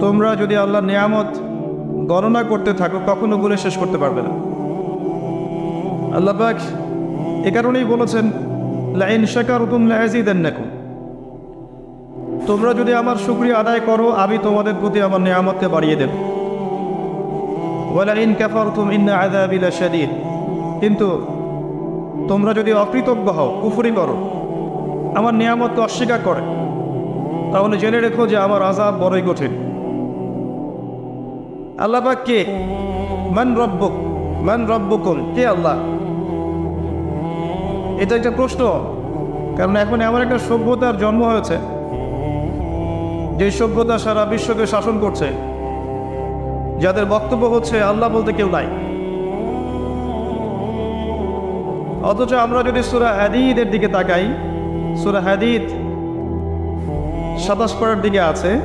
তোমরা যদি আল্লাহর নিয়ামত গণনা করতে থাকো কখনো বলে শেষ করতে পারবে না। আল্লাহ পাক এ কারণেই বলেছেন লাইন শাকারতুম লাযিদান্নাকুম, তোমরা যদি আমার শুকরিয়া আদায় করো আমি তোমাদের প্রতি আমার নিয়ামতকে বাড়িয়ে দেব। ওয়ালা ইন কাফারতুম ইন্না আযাবি লাশাদীদ, কিন্তু তোমরা যদি অকৃতজ্ঞ হও, কুফরি করো, আমার নিয়ামতকে অস্বীকার করে, তাহলে জেনে রেখো যে আমার আযাব বড়ই কঠিন। আল্লাহ পাক কে? মান রব্বুক, মান রব্বুকুম, কে আল্লাহ? এটা একটা প্রশ্ন, কারণ এখন এমন একটা সভ্যতার জন্ম হয়েছে যে সভ্যতা সারা বিশ্বকে শাসন করছে, যাদের বক্তব্য হচ্ছে আল্লাহ বলতে কেউ নাই। অথচ আমরা যদি সূরা হাদীদের দিকে তাকাই, সূরা হাদীদ 27 পারার দিকে আছে,